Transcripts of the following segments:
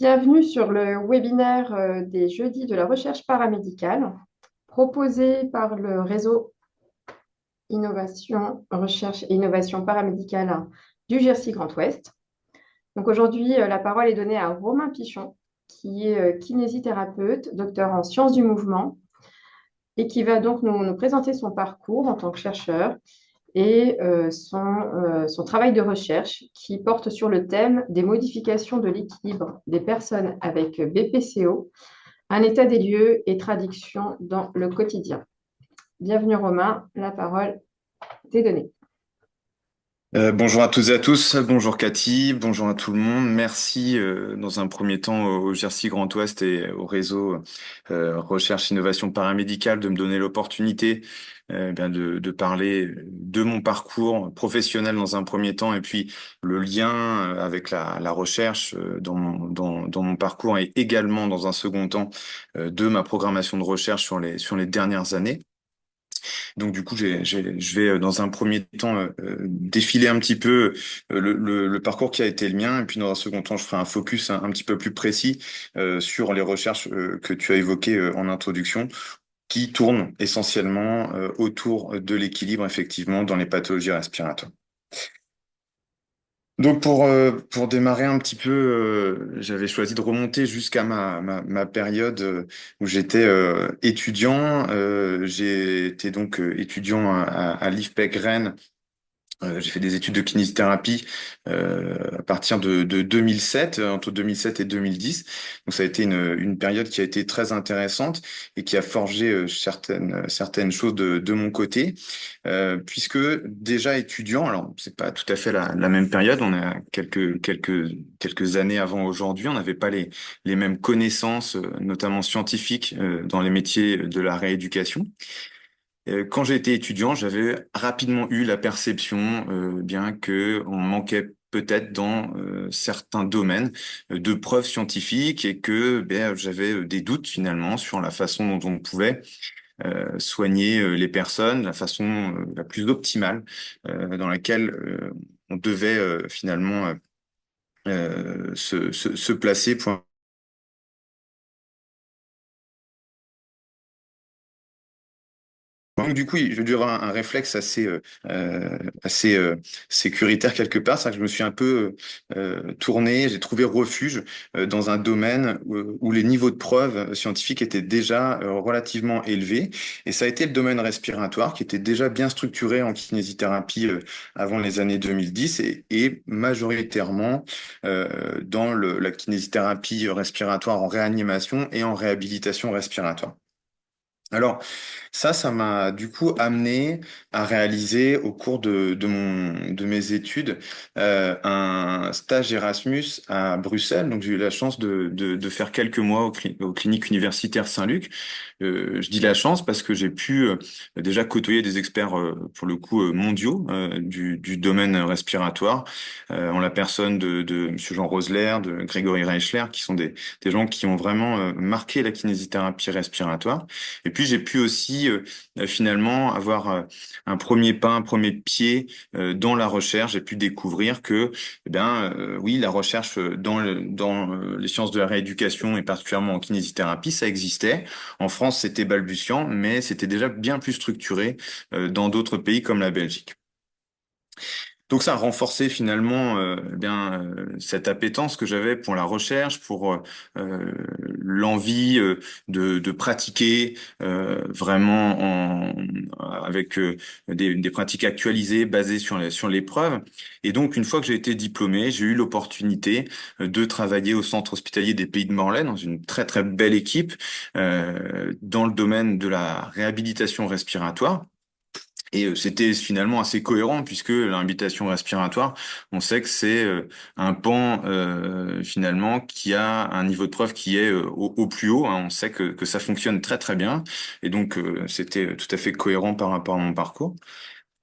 Bienvenue sur le webinaire des jeudis de la recherche paramédicale proposé par le réseau Innovation, Recherche et Innovation paramédicale du GRC Grand Ouest. Donc aujourd'hui, la parole est donnée à Romain Pichon, qui est kinésithérapeute, docteur en sciences du mouvement, et qui va donc nous présenter son parcours en tant que chercheur et son travail de recherche qui porte sur le thème des modifications de l'équilibre des personnes avec BPCO, un état des lieux et traduction dans le quotidien. Bienvenue Romain, la parole t'est donnée. Bonjour à toutes et à tous, bonjour Cathy, bonjour à tout le monde. Merci dans un premier temps au GRC Grand Ouest et au réseau Recherche Innovation Paramédicale de me donner l'opportunité de parler de mon parcours professionnel dans un premier temps et puis le lien avec la recherche dans mon parcours et également dans un second temps de ma programmation de recherche sur les dernières années. Donc du coup, je vais dans un premier temps défiler un petit peu le parcours qui a été le mien, et puis dans un second temps, je ferai un focus un petit peu plus précis sur les recherches que tu as évoquées en introduction, qui tournent essentiellement autour de l'équilibre effectivement dans les pathologies respiratoires. Donc pour démarrer un petit peu, j'avais choisi de remonter jusqu'à ma période où j'étais étudiant. J'ai été donc étudiant à l'IFPEC Rennes. J'ai fait des études de kinésithérapie à partir de 2007, entre 2007 et 2010. Donc ça a été une période qui a été très intéressante et qui a forgé certaines choses de mon côté, puisque déjà étudiant, alors c'est pas tout à fait la même période, on a quelques années avant aujourd'hui, on n'avait pas les mêmes connaissances, notamment scientifiques, dans les métiers de la rééducation. Quand j'ai été étudiant, j'avais rapidement eu la perception, bien que on manquait peut-être dans certains domaines de preuves scientifiques et que j'avais des doutes finalement sur la façon dont on pouvait soigner les personnes, la façon la plus optimale dans laquelle on devait finalement se placer pour donc du coup, j'ai dû avoir un réflexe assez sécuritaire quelque part, c'est que je me suis un peu tourné, j'ai trouvé refuge dans un domaine où les niveaux de preuves scientifiques étaient déjà relativement élevés, et ça a été le domaine respiratoire qui était déjà bien structuré en kinésithérapie avant les années 2010 et majoritairement dans la kinésithérapie respiratoire en réanimation et en réhabilitation respiratoire. Alors, ça m'a du coup amené à réaliser au cours de mes études un stage Erasmus à Bruxelles. Donc, j'ai eu la chance de faire quelques mois aux cliniques universitaires Saint-Luc. Je dis la chance parce que j'ai pu déjà côtoyer des experts, pour le coup, mondiaux du domaine respiratoire, en la personne de Monsieur Jean Rosler, de Grégory Reichler, qui sont des gens qui ont vraiment marqué la kinésithérapie respiratoire. Et puis j'ai pu aussi finalement avoir un premier pas, un premier pied dans la recherche. J'ai pu découvrir que, oui, la recherche dans les sciences de la rééducation et particulièrement en kinésithérapie, ça existait. En France, c'était balbutiant, mais c'était déjà bien plus structuré dans d'autres pays comme la Belgique. Donc ça a renforcé finalement cette appétence que j'avais pour la recherche, pour l'envie de pratiquer vraiment avec des pratiques actualisées basées sur l'épreuve. Et donc une fois que j'ai été diplômé, j'ai eu l'opportunité de travailler au centre hospitalier des Pays de Morlaix dans une très très belle équipe dans le domaine de la réhabilitation respiratoire. Et c'était finalement assez cohérent puisque l'inhibition respiratoire, on sait que c'est un pan finalement qui a un niveau de preuve qui est au plus haut, hein. On sait que ça fonctionne très très bien et donc c'était tout à fait cohérent par rapport à mon parcours.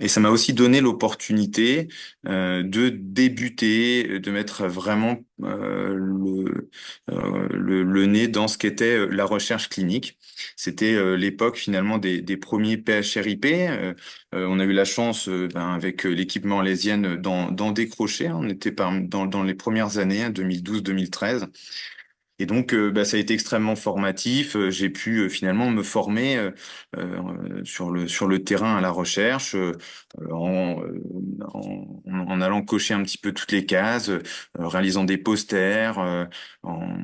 Et ça m'a aussi donné l'opportunité de débuter, de mettre vraiment le nez dans ce qu'était la recherche clinique. C'était l'époque finalement des premiers PHRIP. On a eu la chance, avec l'équipe morlaisienne, d'en décrocher, hein. On était dans les premières années, hein, 2012-2013. Et donc, ça a été extrêmement formatif. J'ai pu finalement me former sur le terrain à la recherche, en allant cocher un petit peu toutes les cases, réalisant des posters, en,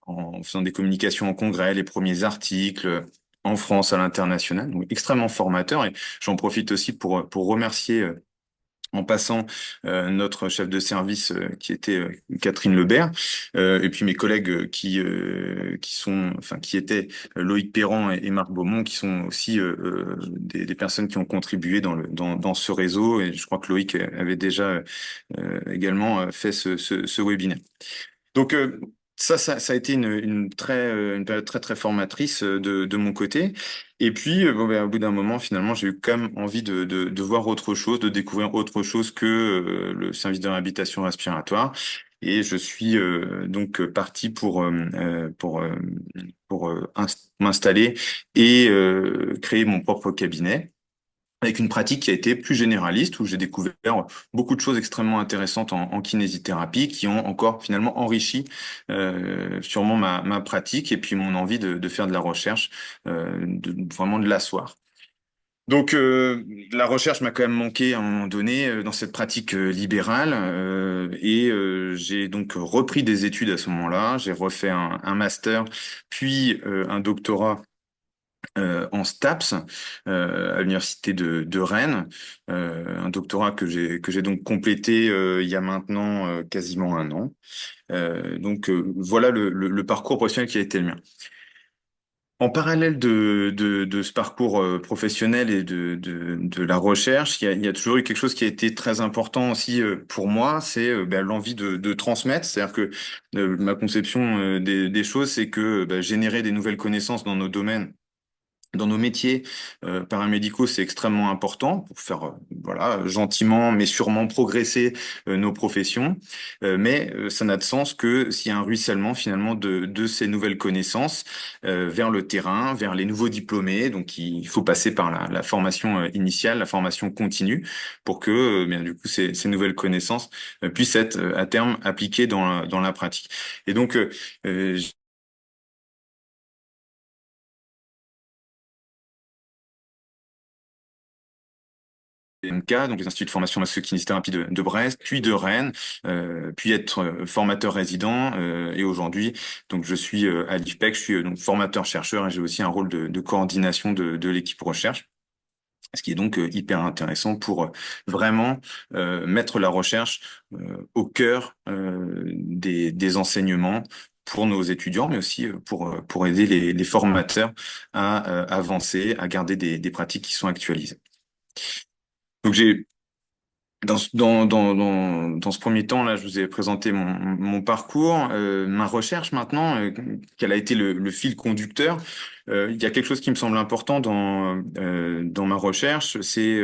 en faisant des communications en congrès, les premiers articles en France, à l'international. Donc, extrêmement formateur. Et j'en profite aussi pour remercier en passant notre chef de service qui était Catherine Lebert, et puis mes collègues qui étaient Loïc Perran et Marc Beaumont, qui sont aussi des personnes qui ont contribué dans ce réseau. Et je crois que Loïc avait déjà également fait ce webinaire. Donc ça a été une période très très formatrice de mon côté. Et puis au bout d'un moment, finalement, j'ai eu quand même envie de voir autre chose, de découvrir autre chose que le service de réhabilitation respiratoire. Et je suis donc parti pour m'installer et créer mon propre cabinet, avec une pratique qui a été plus généraliste, où j'ai découvert beaucoup de choses extrêmement intéressantes en kinésithérapie, qui ont encore finalement enrichi sûrement ma pratique et puis mon envie de faire de la recherche, vraiment de l'asseoir. Donc la recherche m'a quand même manqué à un moment donné dans cette pratique libérale, et j'ai donc repris des études à ce moment-là. J'ai refait un master, puis un doctorat en STAPS à l'université de Rennes, un doctorat que j'ai donc complété il y a maintenant quasiment un an. Donc voilà le parcours professionnel qui a été le mien. En parallèle de ce parcours professionnel et de la recherche, il y a toujours eu quelque chose qui a été très important aussi pour moi, c'est l'envie de transmettre. C'est-à-dire que ma conception des choses, c'est que générer des nouvelles connaissances dans nos domaines, dans nos métiers paramédicaux, c'est extrêmement important pour faire, voilà, gentiment mais sûrement progresser nos professions. Mais ça n'a de sens que s'il y a un ruissellement finalement de ces nouvelles connaissances vers le terrain, vers les nouveaux diplômés. Donc il faut passer par la formation initiale, la formation continue, pour que bien du coup ces nouvelles connaissances puissent être à terme appliquées dans la pratique. Et donc IMK, donc les instituts de formation masso-kinésithérapie de Brest, puis de Rennes, puis être formateur résident, et aujourd'hui, donc je suis à l'IFPEC, je suis donc formateur-chercheur et j'ai aussi un rôle de coordination de l'équipe recherche, ce qui est donc hyper intéressant pour vraiment mettre la recherche au cœur des enseignements pour nos étudiants, mais aussi pour aider les formateurs à avancer, à garder des pratiques qui sont actualisées. Donc j'ai dans ce premier temps, là, je vous ai présenté mon parcours, ma recherche maintenant, quel a été le fil conducteur. Il y a quelque chose qui me semble important dans ma recherche, c'est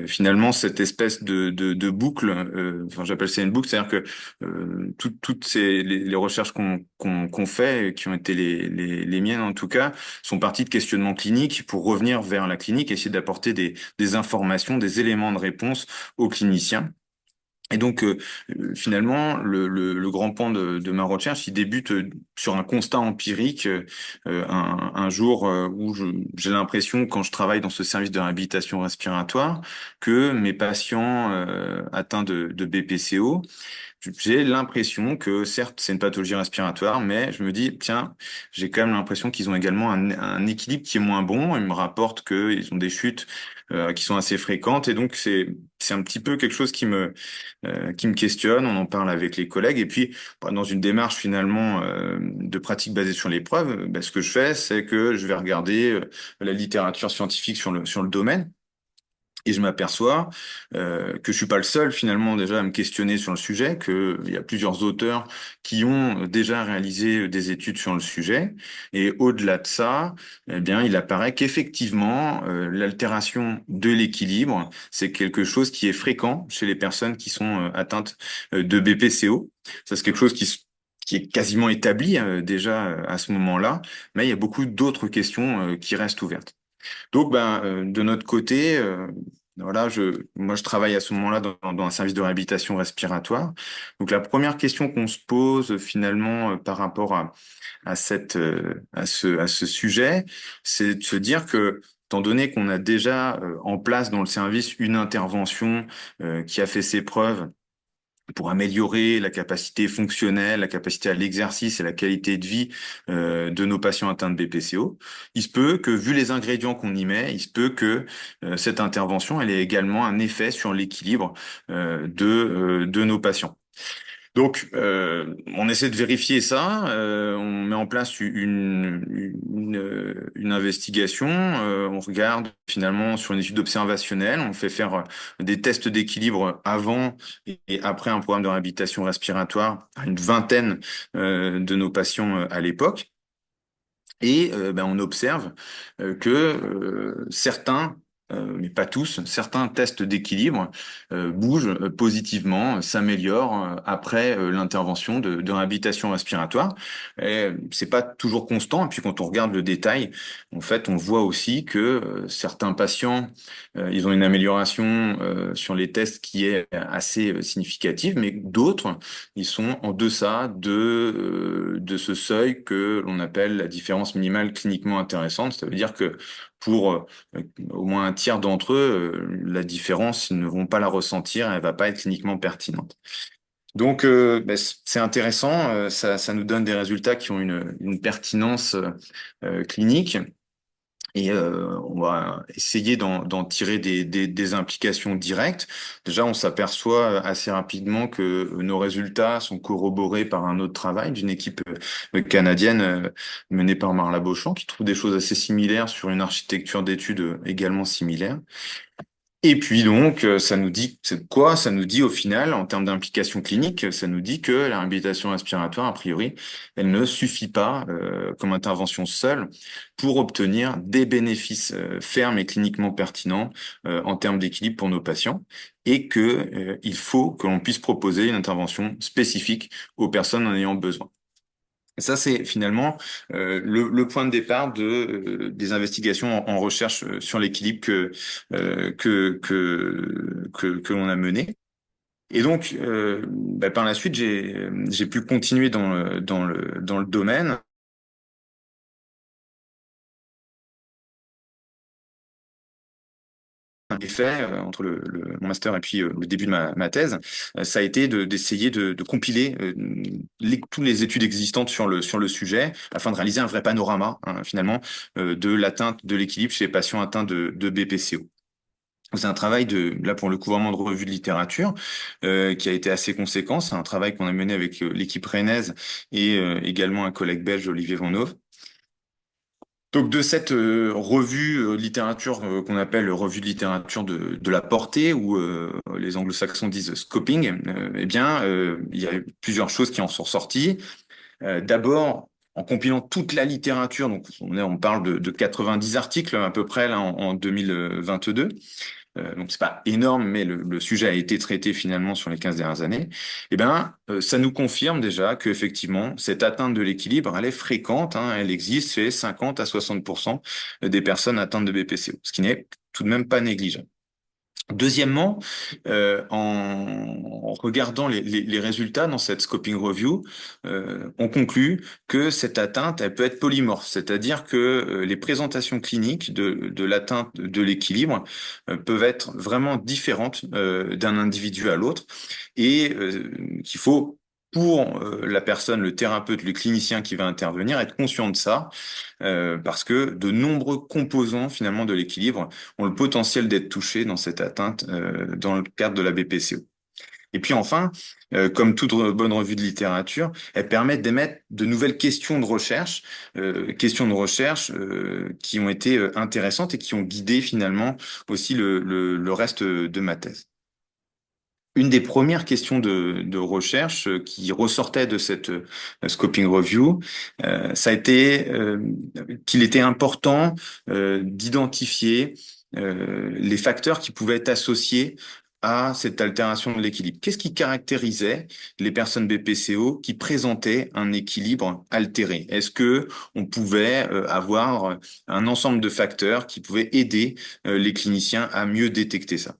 finalement cette espèce de boucle. Enfin, j'appelle ça une boucle, c'est-à-dire que toutes les recherches qu'on fait, qui ont été les miennes en tout cas, sont parties de questionnements cliniques pour revenir vers la clinique, essayer d'apporter des informations, des éléments de réponse aux cliniciens. Et donc, finalement, le grand pan de ma recherche, il débute sur un constat empirique, un jour où j'ai l'impression, quand je travaille dans ce service de réhabilitation respiratoire, que mes patients atteints de BPCO, j'ai l'impression que, certes, c'est une pathologie respiratoire, mais je me dis, tiens, j'ai quand même l'impression qu'ils ont également un équilibre qui est moins bon. Ils me rapportent qu'ils ont des chutes qui sont assez fréquentes, et donc c'est un petit peu quelque chose qui me questionne. On en parle avec les collègues, et puis dans une démarche finalement de pratique basée sur les preuves, ce que je fais, c'est que je vais regarder la littérature scientifique sur le domaine. Et je m'aperçois que je suis pas le seul finalement déjà à me questionner sur le sujet, qu'il y a plusieurs auteurs qui ont déjà réalisé des études sur le sujet. Et au-delà de ça, eh bien, il apparaît qu'effectivement, l'altération de l'équilibre, c'est quelque chose qui est fréquent chez les personnes qui sont atteintes de BPCO. Ça, c'est quelque chose qui est quasiment établi déjà à ce moment-là, mais il y a beaucoup d'autres questions qui restent ouvertes. Donc, de notre côté, Voilà, moi, je travaille à ce moment-là dans un service de réhabilitation respiratoire. Donc, la première question qu'on se pose finalement par rapport à ce sujet, c'est de se dire que, étant donné qu'on a déjà en place dans le service une intervention qui a fait ses preuves pour améliorer la capacité fonctionnelle, la capacité à l'exercice et la qualité de vie de nos patients atteints de BPCO, il se peut que, vu les ingrédients qu'on y met, il se peut que cette intervention elle ait également un effet sur l'équilibre de nos patients. Donc, on essaie de vérifier ça. On met en place une investigation. On regarde finalement sur une étude observationnelle. On fait faire des tests d'équilibre avant et après un programme de réhabilitation respiratoire à une vingtaine de nos patients à l'époque. Et on observe que certains, mais pas tous, certains tests d'équilibre bougent positivement, s'améliorent après l'intervention de réhabilitation respiratoire. Et c'est pas toujours constant. Et puis quand on regarde le détail, en fait, on voit aussi que certains patients, ils ont une amélioration sur les tests qui est assez significative, mais d'autres, ils sont en deçà de ce seuil que l'on appelle la différence minimale cliniquement intéressante. Ça veut dire que pour au moins un tiers d'entre eux, la différence, ils ne vont pas la ressentir, elle va pas être cliniquement pertinente. Donc, c'est intéressant, ça nous donne des résultats qui ont une pertinence clinique. Et on va essayer d'en tirer des implications directes. Déjà, on s'aperçoit assez rapidement que nos résultats sont corroborés par un autre travail d'une équipe canadienne menée par Marla Beauchamp, qui trouve des choses assez similaires sur une architecture d'études également similaire. Et puis donc, ça nous dit c'est quoi? Ça nous dit au final, en termes d'implication clinique, ça nous dit que la réhabilitation respiratoire, a priori, elle ne suffit pas comme intervention seule pour obtenir des bénéfices fermes et cliniquement pertinents en termes d'équilibre pour nos patients, et que il faut que l'on puisse proposer une intervention spécifique aux personnes en ayant besoin. Et ça, c'est finalement le point de départ des investigations en recherche sur l'équilibre que l'on a mené. Et donc, par la suite, j'ai pu continuer dans le domaine. Un effet entre mon master et puis le début de ma thèse, ça a été d'essayer de compiler toutes les études existantes sur le sujet afin de réaliser un vrai panorama finalement de l'atteinte de l'équilibre chez les patients atteints de BPCO. C'est un travail là pour le coup vraiment de revue de littérature qui a été assez conséquent. C'est un travail qu'on a mené avec l'équipe rennaise et également un collègue belge, Olivier Van Hove. Donc de cette revue littérature qu'on appelle revue de littérature de la portée, ou les anglo-saxons disent scoping, il y a eu plusieurs choses qui en sont sorties. D'abord, en compilant toute la littérature, donc on parle de 90 articles à peu près là, en 2022. Donc c'est pas énorme, mais le sujet a été traité finalement sur les 15 dernières années. Ça nous confirme déjà que effectivement cette atteinte de l'équilibre, elle est fréquente, elle existe chez 50 à 60% des personnes atteintes de BPCO, ce qui n'est tout de même pas négligeable. Deuxièmement, en regardant les résultats dans cette scoping review, on conclut que cette atteinte, elle peut être polymorphe, c'est-à-dire que les présentations cliniques de l'atteinte de l'équilibre peuvent être vraiment différentes d'un individu à l'autre, et qu'il faut pour la personne, le thérapeute, le clinicien qui va intervenir, être conscient de ça, parce que de nombreux composants finalement de l'équilibre ont le potentiel d'être touchés dans cette atteinte dans le cadre de la BPCO. Et puis enfin, comme toute bonne revue de littérature, elle permet d'émettre de nouvelles questions de recherche qui ont été intéressantes et qui ont guidé finalement aussi le reste de ma thèse. Une des premières questions de recherche qui ressortait de cette scoping review, ça a été qu'il était important d'identifier les facteurs qui pouvaient être associés à cette altération de l'équilibre? Qu'est-ce qui caractérisait les personnes BPCO qui présentaient un équilibre altéré? Est-ce que on pouvait avoir un ensemble de facteurs qui pouvaient aider les cliniciens à mieux détecter ça?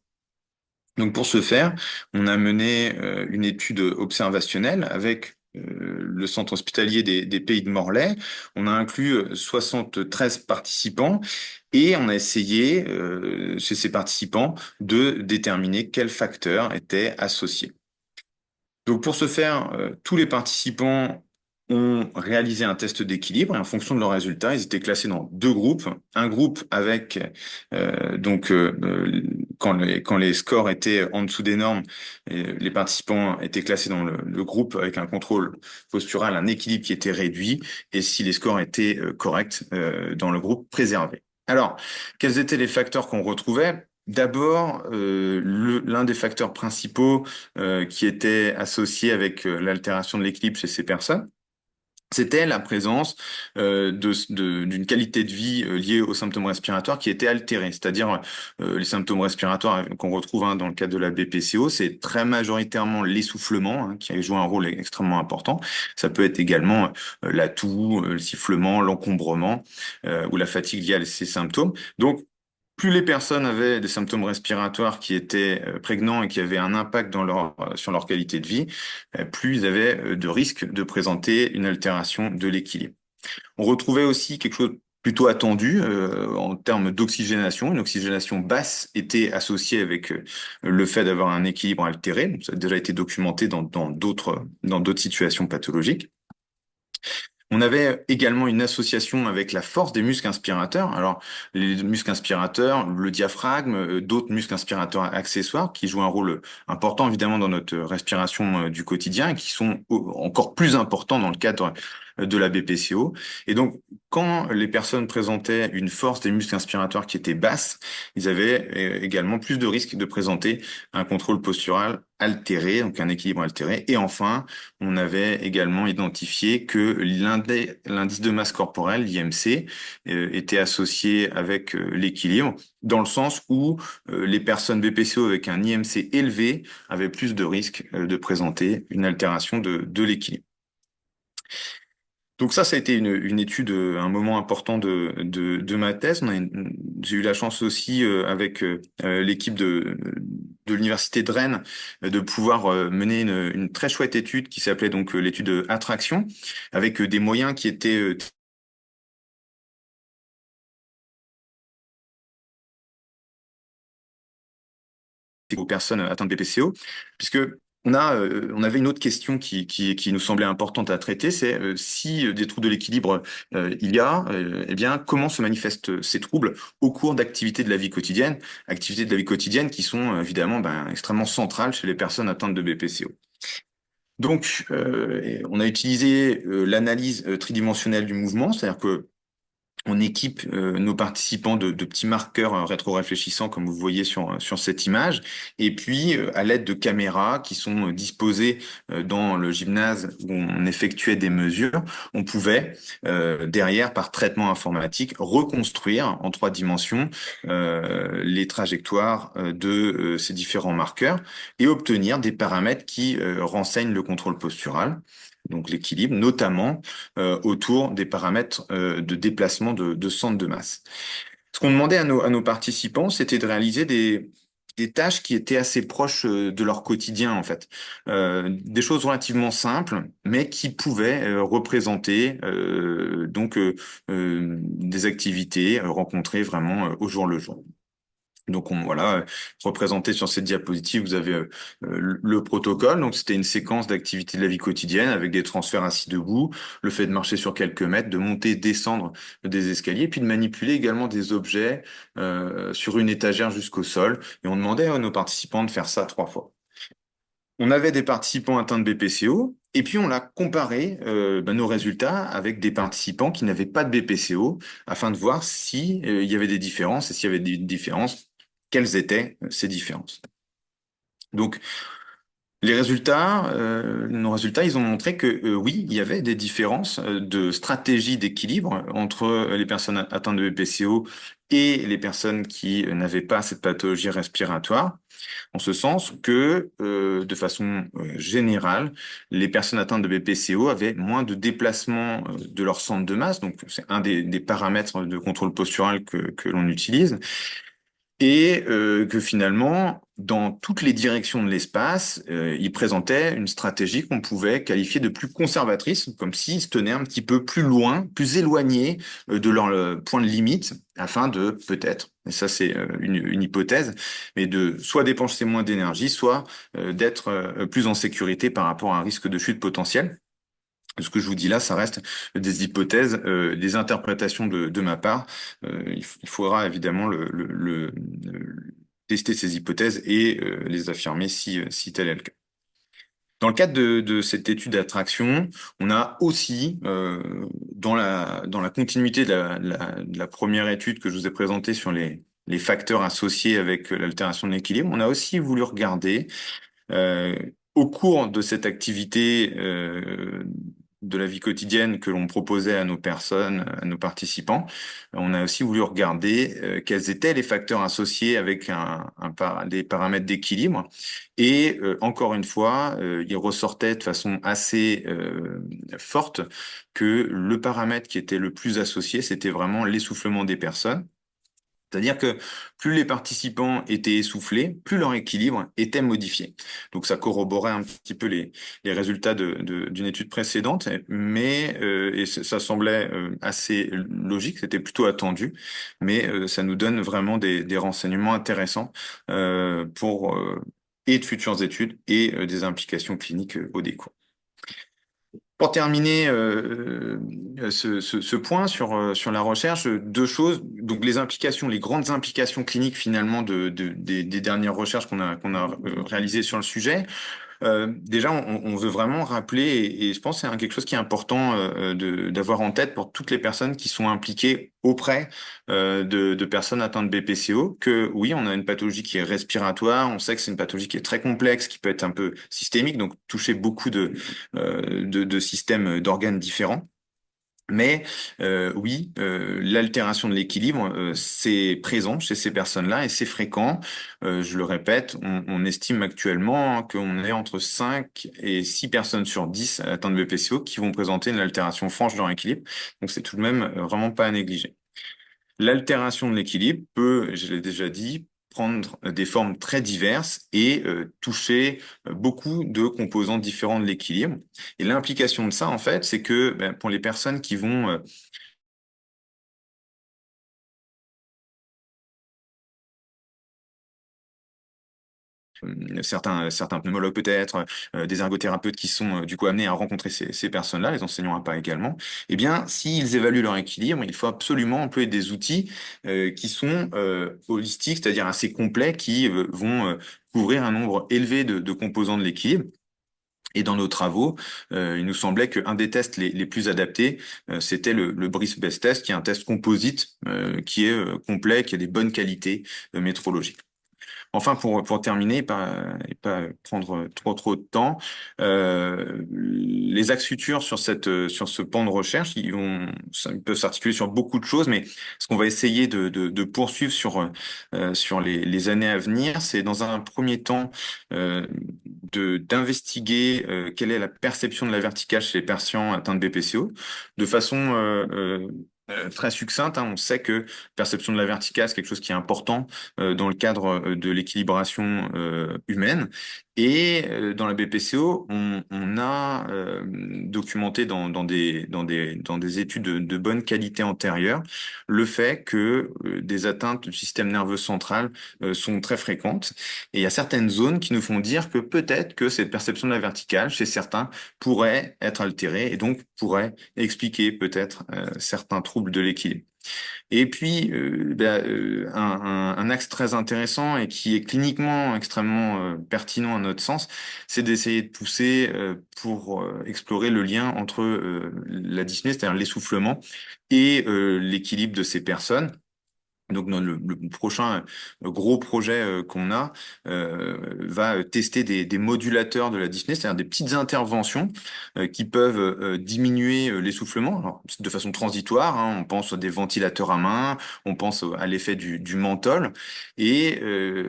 Donc pour ce faire, on a mené une étude observationnelle avec le centre hospitalier des Pays de Morlaix. On a inclus 73 participants et on a essayé chez ces participants de déterminer quels facteurs étaient associés. Donc pour ce faire, tous les participants ont réalisé un test d'équilibre et en fonction de leurs résultats, ils étaient classés dans deux groupes. Un groupe avec quand les scores étaient en dessous des normes, les participants étaient classés dans le groupe avec un contrôle postural, un équilibre qui était réduit, et si les scores étaient corrects, dans le groupe préservé. Alors, quels étaient les facteurs qu'on retrouvait? D'abord, l'un des facteurs principaux qui était associé avec l'altération de l'équilibre chez ces personnes, c'était la présence d'une qualité de vie liée aux symptômes respiratoires qui était altérée. C'est-à-dire les symptômes respiratoires qu'on retrouve dans le cadre de la BPCO, c'est très majoritairement l'essoufflement qui a joué un rôle extrêmement important. Ça peut être également la toux, le sifflement, l'encombrement ou la fatigue liée à ces symptômes. Donc, plus les personnes avaient des symptômes respiratoires qui étaient prégnants et qui avaient un impact sur leur qualité de vie, plus ils avaient de risques de présenter une altération de l'équilibre. On retrouvait aussi quelque chose plutôt attendu en termes d'oxygénation. Une oxygénation basse était associée avec le fait d'avoir un équilibre altéré. Donc, ça a déjà été documenté dans d'autres situations pathologiques. On avait également une association avec la force des muscles inspirateurs. Alors, les muscles inspirateurs, le diaphragme, d'autres muscles inspirateurs accessoires qui jouent un rôle important évidemment dans notre respiration du quotidien et qui sont encore plus importants dans le cadre de la BPCO. Et donc, quand les personnes présentaient une force des muscles inspiratoires qui était basse, ils avaient également plus de risques de présenter un contrôle postural altéré, donc un équilibre altéré. Et enfin, on avait également identifié que l'indice de masse corporelle, l'IMC, était associé avec l'équilibre, dans le sens où les personnes BPCO avec un IMC élevé avaient plus de risques de présenter une altération de l'équilibre. Donc ça a été une étude, un moment important de ma thèse. J'ai eu la chance aussi avec l'équipe de l'université de Rennes de pouvoir mener une très chouette étude qui s'appelait donc l'étude Attraction, avec des moyens qui étaient aux personnes atteintes de BPCO, puisque on avait une autre question qui nous semblait importante à traiter, c'est si des troubles de l'équilibre il y a, eh bien, comment se manifestent ces troubles au cours d'activités de la vie quotidienne, activités de la vie quotidienne qui sont évidemment extrêmement centrales chez les personnes atteintes de BPCO. Donc, on a utilisé l'analyse tridimensionnelle du mouvement, c'est-à-dire que on équipe nos participants de petits marqueurs rétro-réfléchissants, comme vous voyez sur cette image. Et puis, à l'aide de caméras qui sont disposées dans le gymnase où on effectuait des mesures, on pouvait, derrière, par traitement informatique, reconstruire en 3 dimensions les trajectoires de ces différents marqueurs et obtenir des paramètres qui renseignent le contrôle postural, donc l'équilibre, notamment autour des paramètres de déplacement de centre de masse. Ce qu'on demandait à nos participants, c'était de réaliser des tâches qui étaient assez proches de leur quotidien, en fait. Des choses relativement simples, mais qui pouvaient représenter des activités rencontrées vraiment au jour le jour. Donc voilà, représenté sur cette diapositive, vous avez le protocole. Donc c'était une séquence d'activités de la vie quotidienne avec des transferts assis debout, le fait de marcher sur quelques mètres, de monter, descendre des escaliers, puis de manipuler également des objets sur une étagère jusqu'au sol. Et on demandait à nos participants de faire ça 3 fois. On avait des participants atteints de BPCO, et puis on a comparé nos résultats avec des participants qui n'avaient pas de BPCO, afin de voir si il y avait des différences, et s'il y avait des différences, quelles étaient ces différences. Donc, Nos résultats, ils ont montré que oui, il y avait des différences de stratégie d'équilibre entre les personnes atteintes de BPCO et les personnes qui n'avaient pas cette pathologie respiratoire, en ce sens que, de façon générale, les personnes atteintes de BPCO avaient moins de déplacement de leur centre de masse, donc c'est un des paramètres de contrôle postural que l'on utilise, et que finalement, dans toutes les directions de l'espace, ils présentaient une stratégie qu'on pouvait qualifier de plus conservatrice, comme s'ils se tenaient un petit peu plus loin, plus éloignés de leur point de limite, afin de peut-être, et ça c'est une hypothèse, mais de soit dépenser moins d'énergie, soit d'être plus en sécurité par rapport à un risque de chute potentiel. Ce que je vous dis là, ça reste des hypothèses, des interprétations de ma part. Il faudra évidemment tester ces hypothèses et les affirmer si tel est le cas. Dans le cadre de cette étude d'attraction, on a aussi, dans la continuité de la première étude que je vous ai présentée sur les facteurs associés avec l'altération de l'équilibre, on a aussi voulu regarder euh, au cours de cette activité de la vie quotidienne que l'on proposait à nos personnes, à nos participants, on a aussi voulu regarder quels étaient les facteurs associés avec des paramètres d'équilibre. Et encore une fois, il ressortait de façon assez forte que le paramètre qui était le plus associé, c'était vraiment l'essoufflement des personnes. C'est-à-dire que plus les participants étaient essoufflés, plus leur équilibre était modifié. Donc ça corroborait un petit peu les résultats d'une étude précédente, mais et ça semblait assez logique, c'était plutôt attendu, mais ça nous donne vraiment des renseignements intéressants pour et de futures études et des implications cliniques au décours. Pour terminer ce point sur la recherche, deux choses. Donc les implications, les grandes implications cliniques finalement des dernières recherches qu'on a réalisées sur le sujet. Déjà, on veut vraiment rappeler, et je pense que c'est quelque chose qui est important d'avoir en tête pour toutes les personnes qui sont impliquées auprès de personnes atteintes de BPCO, que oui, on a une pathologie qui est respiratoire, on sait que c'est une pathologie qui est très complexe, qui peut être un peu systémique, donc toucher beaucoup de systèmes d'organes différents. Mais oui, l'altération de l'équilibre, c'est présent chez ces personnes-là et c'est fréquent. Je le répète, on estime actuellement qu'on est entre 5 et 6 personnes sur 10 atteintes de BPCO qui vont présenter une altération franche de leur équilibre. Donc c'est tout de même vraiment pas à négliger. L'altération de l'équilibre peut, je l'ai déjà dit, prendre des formes très diverses et toucher beaucoup de composants différents de l'équilibre. Et l'implication de ça, en fait, c'est que ben, pour les personnes qui vont certains pneumologues peut-être, des ergothérapeutes qui sont du coup amenés à rencontrer ces personnes-là, les enseignants à pas également, eh bien, s'ils évaluent leur équilibre, il faut absolument employer des outils qui sont holistiques, c'est-à-dire assez complets, qui vont couvrir un nombre élevé de composants de l'équilibre. Et dans nos travaux, il nous semblait qu'un des tests les plus adaptés, c'était le BRIS-BEST test, qui est un test composite qui est complet, qui a des bonnes qualités métrologiques. Enfin, pour terminer, et pas prendre trop de temps, les axes futurs sur ce pan de recherche, ils peuvent s'articuler sur beaucoup de choses, mais ce qu'on va essayer de poursuivre sur les années à venir, c'est dans un premier temps d'investiguer quelle est la perception de la verticale chez les patients atteints de BPCO, de façon très succincte. Hein. On sait que perception de la verticale, c'est quelque chose qui est important dans le cadre de l'équilibration humaine. Et dans la BPCO, on a documenté dans des études de bonne qualité antérieure le fait que des atteintes du système nerveux central sont très fréquentes. Et il y a certaines zones qui nous font dire que peut-être que cette perception de la verticale, chez certains, pourrait être altérée et donc pourrait expliquer peut-être certains troubles de l'équilibre. Et puis, un axe très intéressant et qui est cliniquement extrêmement pertinent à notre sens, c'est d'essayer de pousser pour explorer le lien entre la dyspnée, c'est-à-dire l'essoufflement, et l'équilibre de ces personnes. Donc le prochain gros projet qu'on a va tester des modulateurs de la dyspnée, c'est-à-dire des petites interventions qui peuvent diminuer l'essoufflement, alors, de façon transitoire, hein. On pense à des ventilateurs à main, on pense à l'effet du menthol, et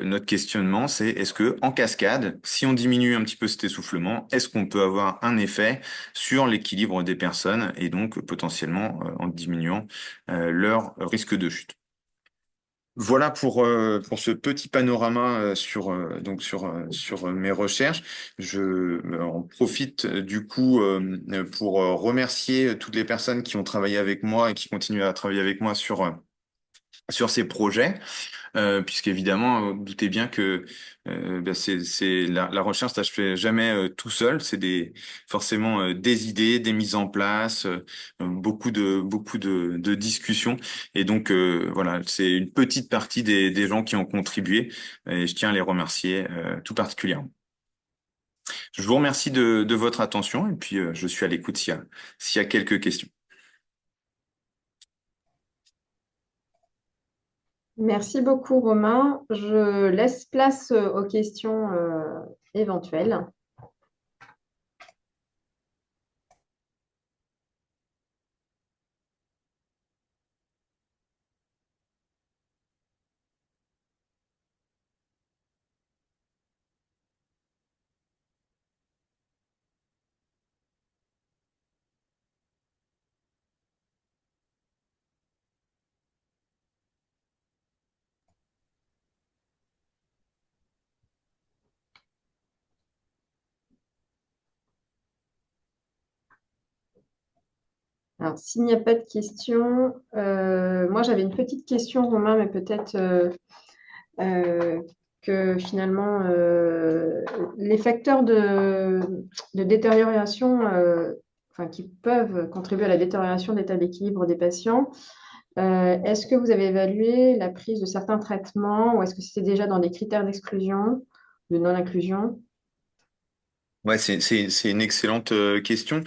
notre questionnement, c'est est-ce que en cascade, si on diminue un petit peu cet essoufflement, est-ce qu'on peut avoir un effet sur l'équilibre des personnes et donc potentiellement en diminuant leur risque de chute. Voilà pour ce petit panorama sur mes recherches. Je en profite du coup pour remercier toutes les personnes qui ont travaillé avec moi et qui continuent à travailler avec moi sur ces projets. Puisqu'évidemment, vous doutez bien que c'est la recherche, ça se fait jamais tout seul. C'est forcément des idées, des mises en place, beaucoup de discussions. Et donc voilà, c'est une petite partie des gens qui ont contribué. Et je tiens à les remercier tout particulièrement. Je vous remercie de votre attention et puis je suis à l'écoute s'il y a quelques questions. Merci beaucoup, Romain. Je laisse place aux questions éventuelles. Alors, s'il n'y a pas de questions, moi j'avais une petite question, Romain, mais peut-être euh, que finalement les facteurs de détérioration, enfin, qui peuvent contribuer à la détérioration de l'état d'équilibre des patients, est-ce que vous avez évalué la prise de certains traitements ou est-ce que c'était déjà dans des critères d'exclusion, de non-inclusion? Ouais, c'est une excellente question.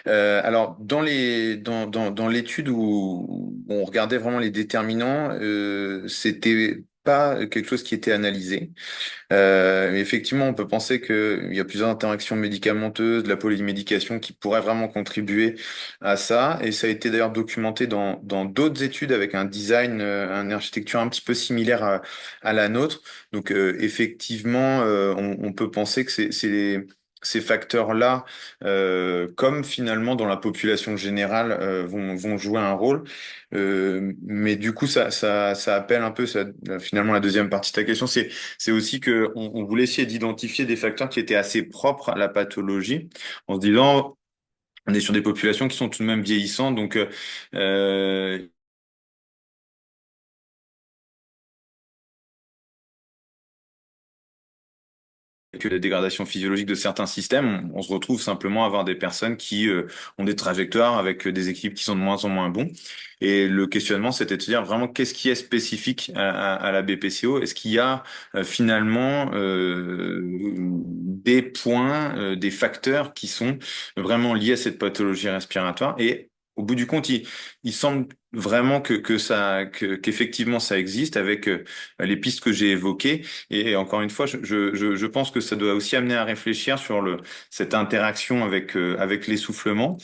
Alors dans l'étude où on regardait vraiment les déterminants, c'était pas quelque chose qui était analysé. Mais effectivement, on peut penser qu'il y a plusieurs interactions médicamenteuses, de la polymédication qui pourraient vraiment contribuer à ça. Et ça a été d'ailleurs documenté dans d'autres études avec un design, une architecture un petit peu similaire à la nôtre. Donc effectivement, on peut penser que ces facteurs-là, comme finalement dans la population générale, vont jouer un rôle. Mais du coup, ça appelle un peu finalement la deuxième partie de ta question, c'est aussi que on voulait essayer d'identifier des facteurs qui étaient assez propres à la pathologie, en se disant, on est sur des populations qui sont tout de même vieillissantes, donc que la dégradation physiologique de certains systèmes, on se retrouve simplement à avoir des personnes qui ont des trajectoires avec des équipes qui sont de moins en moins bons. Et le questionnement, c'était de se dire vraiment qu'est-ce qui est spécifique à la BPCO? Est-ce qu'il y a finalement des points, des facteurs qui sont vraiment liés à cette pathologie respiratoire? Et au bout du compte, il semble vraiment qu'effectivement ça existe avec les pistes que j'ai évoquées. Et encore une fois, je pense que ça doit aussi amener à réfléchir sur cette interaction avec l'essoufflement,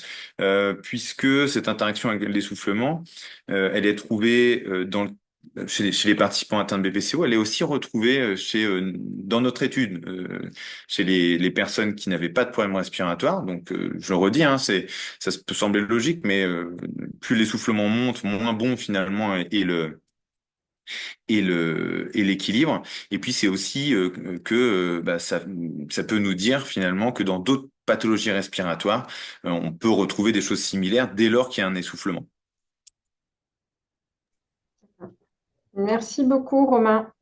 puisque cette interaction avec l'essoufflement, elle est trouvée chez les participants atteints de BPCO, elle est aussi retrouvée dans notre étude, chez les personnes qui n'avaient pas de problème respiratoire. Donc, je le redis, hein, ça peut sembler logique, mais plus l'essoufflement monte, moins bon finalement et l'équilibre. Et puis c'est aussi que bah, ça peut nous dire finalement que dans d'autres pathologies respiratoires, on peut retrouver des choses similaires dès lors qu'il y a un essoufflement. Merci beaucoup, Romain.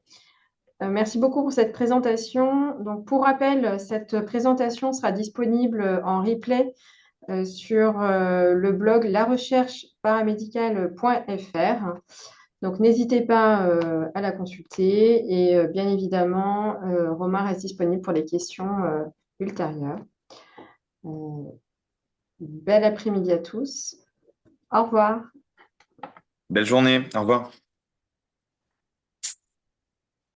Merci beaucoup pour cette présentation. Donc, pour rappel, cette présentation sera disponible en replay sur le blog larechercheparamédicale.fr. Donc, n'hésitez pas à la consulter et bien évidemment, Romain reste disponible pour les questions ultérieures. Bel après-midi à tous. Au revoir. Belle journée, au revoir.